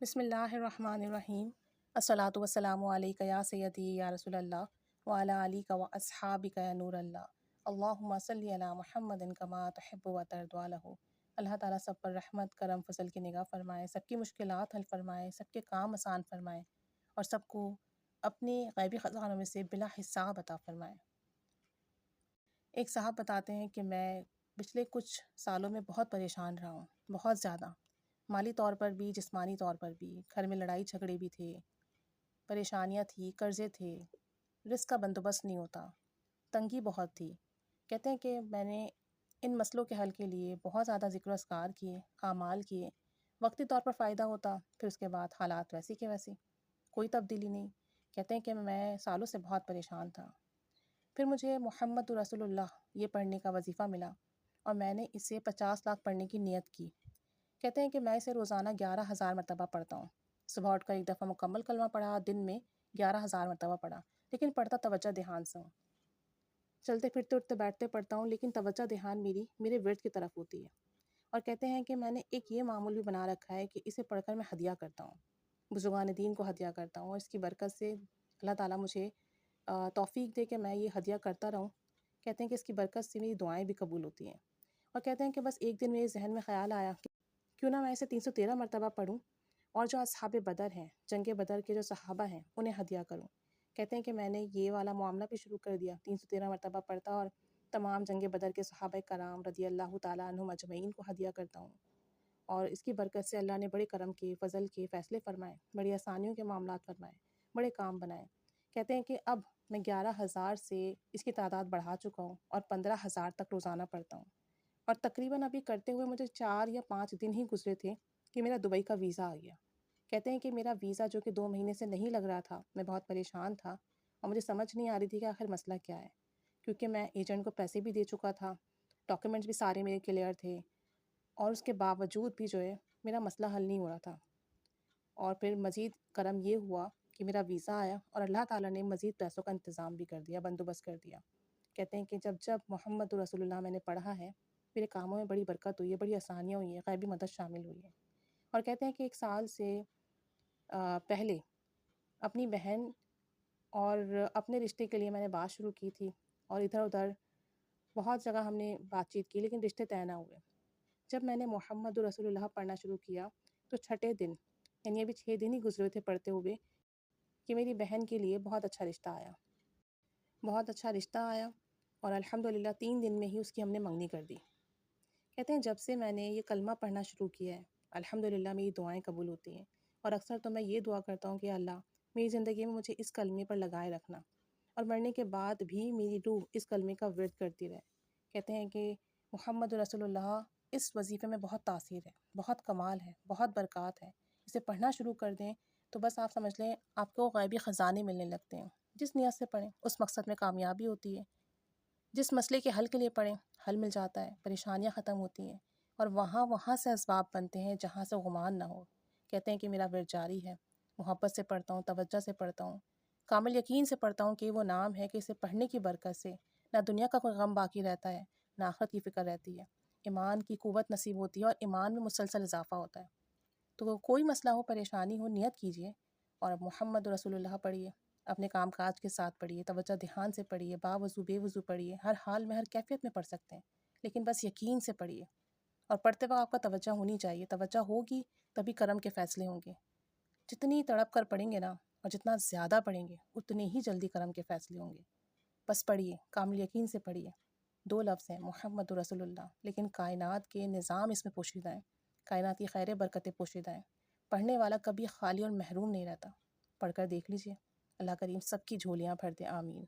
بسم اللہ الرحمن الرحیم۔ الصلاۃ والسلام علیک یا سیدی یا رسول اللہ وعلی آلک و اصحابک یا نور اللہ، اللہم صلی علی محمد کما تحب و ترضی عنہ۔ اللہ تعالیٰ سب پر رحمت کرم فضل کی نگاہ فرمائے، سب کی مشکلات حل فرمائے، سب کے کام آسان فرمائے اور سب کو اپنے غیبی خزانوں میں سے بلا حساب عطا فرمائے۔ ایک صاحب بتاتے ہیں کہ میں پچھلے کچھ سالوں میں بہت پریشان رہا ہوں، بہت زیادہ، مالی طور پر بھی، جسمانی طور پر بھی۔ گھر میں لڑائی جھگڑے بھی تھے، پریشانیاں تھی، قرضے تھے، رزق کا بندوبست نہیں ہوتا، تنگی بہت تھی۔ کہتے ہیں کہ میں نے ان مسئلوں کے حل کے لیے بہت زیادہ ذکر و اذکار کیے، اعمال کیے، وقتی طور پر فائدہ ہوتا، پھر اس کے بعد حالات ویسے کے ویسے، کوئی تبدیلی نہیں۔ کہتے ہیں کہ میں سالوں سے بہت پریشان تھا۔ پھر مجھے محمد رسول اللہ یہ پڑھنے کا وظیفہ ملا اور میں نے اسے 50 لاکھ پڑھنے کی نیت کی۔ کہتے ہیں کہ میں اسے روزانہ 11,000 مرتبہ پڑھتا ہوں۔ صبح اٹھ کر ایک دفعہ مکمل کلمہ پڑھا، دن میں 11,000 مرتبہ پڑھا، لیکن پڑھتا توجہ دھیان سے ہوں۔ چلتے پھرتے اٹھتے بیٹھتے پڑھتا ہوں، لیکن توجہ دھیان میری میرے ورد کی طرف ہوتی ہے۔ اور کہتے ہیں کہ میں نے ایک یہ معمول بھی بنا رکھا ہے کہ اسے پڑھ کر میں ہدیہ کرتا ہوں، بزرگان دین کو ہدیہ کرتا ہوں، اور اس کی برکت سے اللہ تعالیٰ مجھے توفیق دے کہ میں یہ ہدیہ کرتا رہوں۔ کہتے ہیں کہ اس کی برکت سے میری دعائیں بھی قبول ہوتی ہیں۔ اور کہتے ہیں کہ بس ایک دن میرے ذہن میں خیال آیا کہ کیوں نہ میں اسے 313 مرتبہ پڑھوں اور جو اصحاب بدر ہیں، جنگ بدر کے جو صحابہ ہیں، انہیں ہدیہ کروں۔ کہتے ہیں کہ میں نے یہ والا معاملہ بھی شروع کر دیا، 313 مرتبہ پڑھتا اور تمام جنگ بدر کے صحابہ کرام رضی اللہ تعالیٰ عنہم اجمعین کو ہدیہ کرتا ہوں۔ اور اس کی برکت سے اللہ نے بڑے کرم کے، فضل کے فیصلے فرمائے، بڑی آسانیوں کے معاملات فرمائے، بڑے کام بنائے۔ کہتے ہیں کہ اب میں 11,000 سے اس کی تعداد بڑھا چکا ہوں اور 15,000 تک روزانہ پڑھتا ہوں۔ اور تقریباً ابھی کرتے ہوئے مجھے 4 یا 5 دن ہی گزرے تھے کہ میرا دبئی کا ویزا آ گیا۔ کہتے ہیں کہ میرا ویزا جو کہ 2 مہینے سے نہیں لگ رہا تھا، میں بہت پریشان تھا اور مجھے سمجھ نہیں آ رہی تھی کہ آخر مسئلہ کیا ہے، کیونکہ میں ایجنٹ کو پیسے بھی دے چکا تھا، ڈاکیومنٹس بھی سارے میرے کلیئر تھے، اور اس کے باوجود بھی جو ہے میرا مسئلہ حل نہیں ہو رہا تھا۔ اور پھر مزید کرم یہ ہوا کہ میرا ویزا آیا اور اللہ تعالیٰ نے مزید پیسوں کا انتظام بھی کر دیا، بندوبست کر دیا۔ کہتے ہیں کہ جب محمد رسول اللہ میں نے پڑھا ہے، میرے کاموں میں بڑی برکت ہوئی ہے، بڑی آسانیاں ہوئی ہیں، غیبی مدد شامل ہوئی ہے۔ اور کہتے ہیں کہ 1 سال سے پہلے اپنی بہن اور اپنے رشتے کے لیے میں نے بات شروع کی تھی، اور ادھر ادھر بہت جگہ ہم نے بات چیت کی، لیکن رشتے طے نہ ہوئے۔ جب میں نے محمد رسول اللہ پڑھنا شروع کیا تو 6 دن، یعنی ابھی 6 دن ہی گزرے تھے پڑھتے ہوئے، کہ میری بہن کے لیے بہت اچھا رشتہ آیا، بہت اچھا رشتہ آیا، اور الحمدللہ 3 دن میں ہی اس کی ہم نے منگنی کر دی۔ کہتے ہیں جب سے میں نے یہ کلمہ پڑھنا شروع کیا ہے، الحمدللہ میری دعائیں قبول ہوتی ہیں، اور اکثر تو میں یہ دعا کرتا ہوں کہ اللہ میری زندگی میں مجھے اس کلمے پر لگائے رکھنا، اور مرنے کے بعد بھی میری روح اس کلمے کا ورد کرتی رہے۔ کہتے ہیں کہ محمد رسول اللہ اس وظیفے میں بہت تاثیر ہے، بہت کمال ہے، بہت برکات ہے۔ اسے پڑھنا شروع کر دیں تو بس آپ سمجھ لیں آپ کو غیبی خزانے ملنے لگتے ہیں۔ جس نیت سے پڑھیں اس مقصد میں کامیابی ہوتی ہے، جس مسئلے کے حل کے لیے پڑھیں حل مل جاتا ہے، پریشانیاں ختم ہوتی ہیں، اور وہاں سے اسباب بنتے ہیں جہاں سے غمان نہ ہو۔ کہتے ہیں کہ میرا ورد جاری ہے، محبت سے پڑھتا ہوں، توجہ سے پڑھتا ہوں، کامل یقین سے پڑھتا ہوں کہ وہ نام ہے کہ اسے پڑھنے کی برکت سے نہ دنیا کا کوئی غم باقی رہتا ہے، نہ آخرت کی فکر رہتی ہے، ایمان کی قوت نصیب ہوتی ہے اور ایمان میں مسلسل اضافہ ہوتا ہے۔ تو کوئی مسئلہ ہو، پریشانی ہو، نیت کیجئے اور محمد رسول اللہ پڑھیے، اپنے کام کاج کے ساتھ پڑھیے، توجہ دھیان سے پڑھیے، باوضو بے وضو پڑھیے، ہر حال میں ہر کیفیت میں پڑھ سکتے ہیں، لیکن بس یقین سے پڑھیے، اور پڑھتے وقت آپ کا توجہ ہونی چاہیے، توجہ ہوگی تبھی کرم کے فیصلے ہوں گے۔ جتنی تڑپ کر پڑھیں گے نا، اور جتنا زیادہ پڑھیں گے، اتنے ہی جلدی کرم کے فیصلے ہوں گے۔ بس پڑھیے، کامل یقین سے پڑھیے۔ 2 لفظ ہیں، محمد رسول اللہ، لیکن کائنات کے نظام اس میں پوشیدہ ہیں، کائنات کی خیر برکتیں پوشیدہ ہیں۔ پڑھنے والا کبھی خالی اور محروم نہیں رہتا۔ پڑھ کر دیکھ لیجئے، اللہ کریم سب کی جھولیاں بھر دے، آمین۔